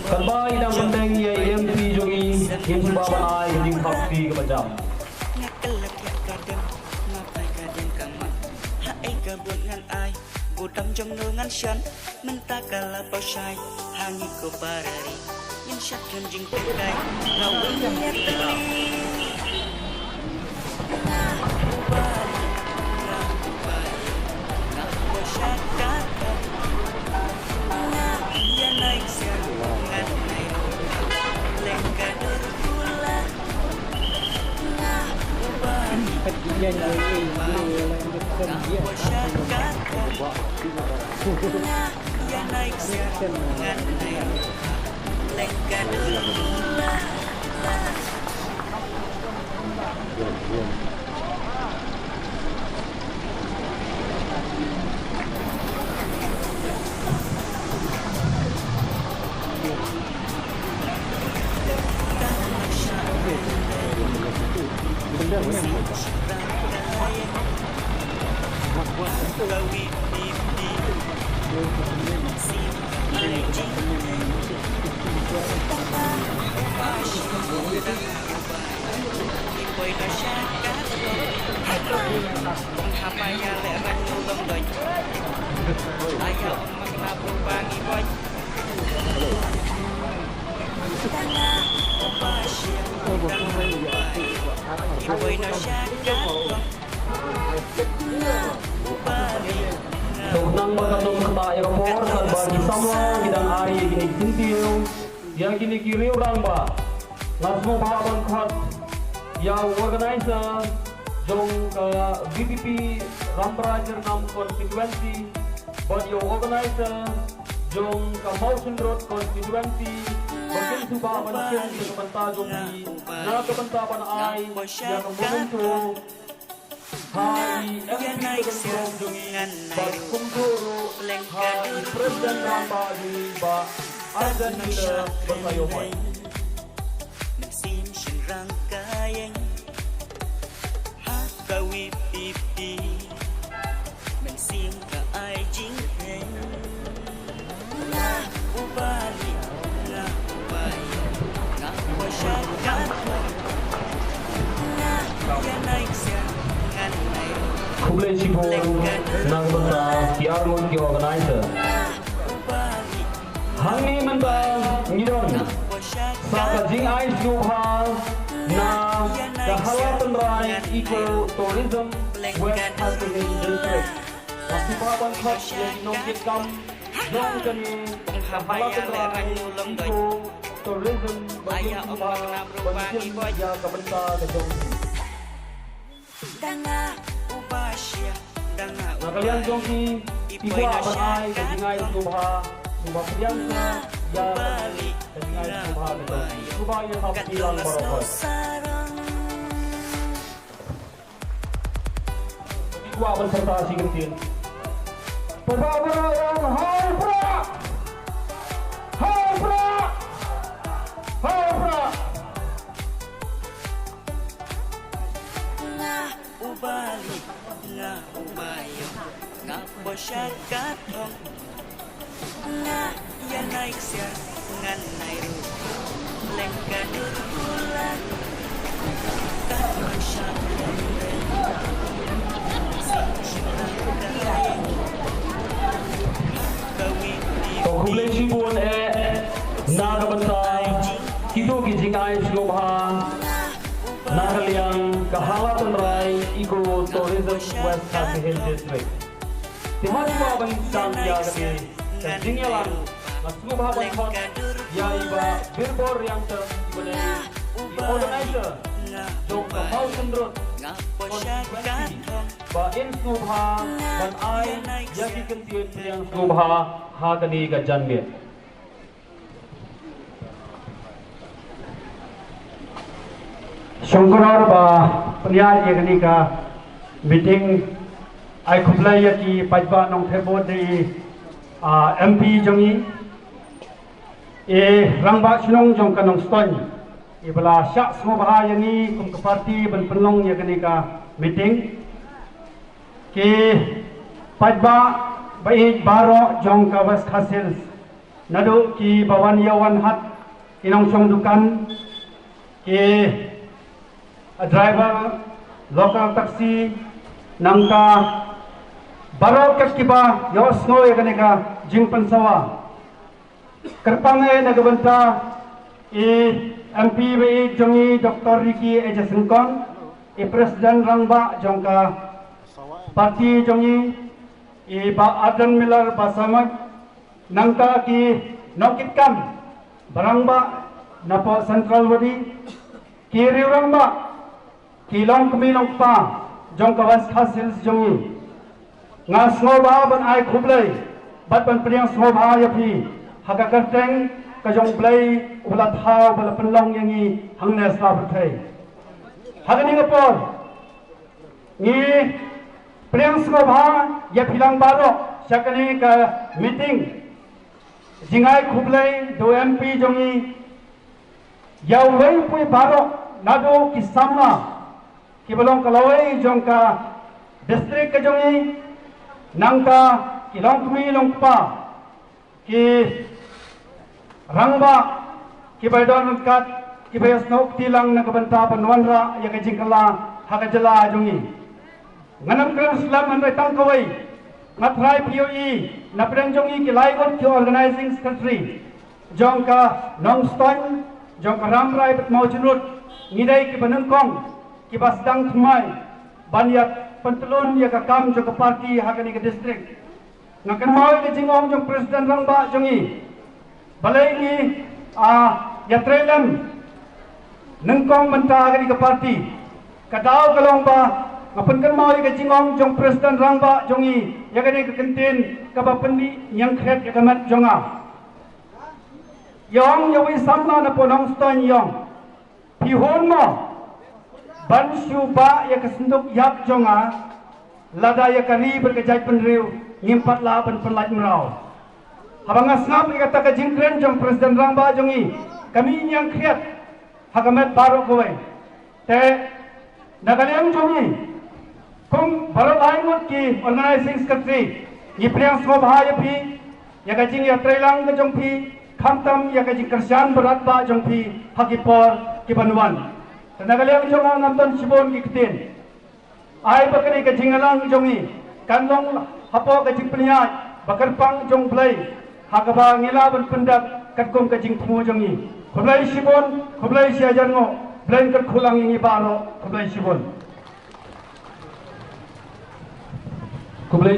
Kalbai dan penting ia MP jogi yang subaban ai yang khapti ke macam. Budam jong nungan shan mentakala posai hangi ko parari yang syakun jing pekai rawunya teli Nang magandang kata aeroport dan bagi semua bidang ai gini kintiu yang gini kiri orang ba langsung bahaban khat yang organizer jong ke VPP Ramprajar Nam constituency bagi organizer jong ke Mausun Road constituency bagian subaban kin ke banta jong di na ke banta pan ai yang membentuk Hari MP Kementerian Jungi Berkumpul Hari Presiden Rambali Ba Azan Nila Berkayoman Mesin sirang kayeng Hakawi pipi Mesin ka ay jinghen Nga ubali Nga ubay Nga wasyakat Nga yanay siya Kublai Sipon Nang Benta Kiarmun Ki Organizer Hangi Menta Ngidon Saka Jing Ais Gubha Na Kahalatan Rai Eco Tourism West Hasselin District Nasipaban Khat Yang Nongkit Kam Jong Kani Kahalatan Rai Eco Tourism Bagian Gubha Bagian Ya Kabenta Kejong Nah kalian jongki tiba berai kejingai subha subha priyansa ya kejingai subha subha yang tak hilang barokai dua bersertasi kentin perbaburan hai pra ubali nga umayo nga posyakat hong nga yanay siya nga nairu lengkadur bulan kahit siya Kublai Sipon Nagabantay Kito Kijingay Slobha Nahaliang Kahalatan Rai Eco Tourism West Hasselin District Tihan mo abang isang yagami Kajingyalan Slobha Bangkot Yaiba Birbor yang terbenai Organizer Jong Mausun Road Constituency Bain Slobha dan ai Yagi Kentian yang Slobha Hakani Gajanmir Syukurar ba penyar yakni ka meeting ai kublai ki pajba nong thebo de MP jongi rangba sinong jong kanong stoi ibala syak semua bahaya ni kum ke parti ben penlong yakni ka meeting ke pajba baik baro jong kawas hasil nado ki bawan yawan hat inong song dukan ki driver local taxi nangka baro kiba yos ngoy kaneka jing pansawa kerpangai nagabanta MP BI jongi Dr. Ricky Eja Sengkon Presiden Rangba jongka parti jongi Ba Adan Miller Basamag nangka ki nokitkan barangba napo Central Wadi ki riurangba ki long kumilong pa jongka was hasil jongi ngas ngoba ban ai khublai bat ban priang ngoba ya phi haga kerteng kajong blai ulat hau bala penlong yangi hangna sa berthai hagani ngapor ni priang ngoba ya philang baro sakani ka meeting jingai khublai do MP jongi yawai pui baro nado ki samna ki balong kalawai jongka district ka jongi nangka ki longkmi longpa ki rangba ki baydon kat ki bayas nok tilang nakabanta panwanra ya ka jingkala hakajala jongi nganam kran islam andai tangkawai matrai POE napren jongi ki laigot ki organizing secretary jongka nongstoin jongka ramrai bet mau junut ngidai ki banengkong ki basdang thumai banyat pentelun ya ka kam jongka parti hakani ke district ngakan mau ki jingong jong presiden rangba jongi balai ni ya trailam nengkong mentah hakani ke parti kadau kalong ba ngapan kan mau ke jingong jong presiden rangba jongi ya kani ke kentin ka bapendi yang kret ya kamat jonga yong yawi samna na ponong stan yong pihon mo ban syuba ya kesenduk yak jonga lada ya kari berkejai penriu ngimpat la ban penlaj merau habang asngap ya kata ka jingkren jong presiden rangba jongi kami yang kret hakamet baru kowe te nagaliang jongi kum barat aingot ki organizing secretary ipriang smobha ya pi ya kajing ya trailang ka jong pi khamtam ya kajing kersian berat ba jong pi hakipor ki banwan nagaliang jong ngamton sibon ki kitin ai bakani kajing alang jongi kanlong hapo kajing peniat bakarpang jong blai hakaba ngila ban pendak katkum kajing tmu jongi khoblai sibon khoblai siajan ngo blain kat khulang ingi baro khoblai sibon Kublai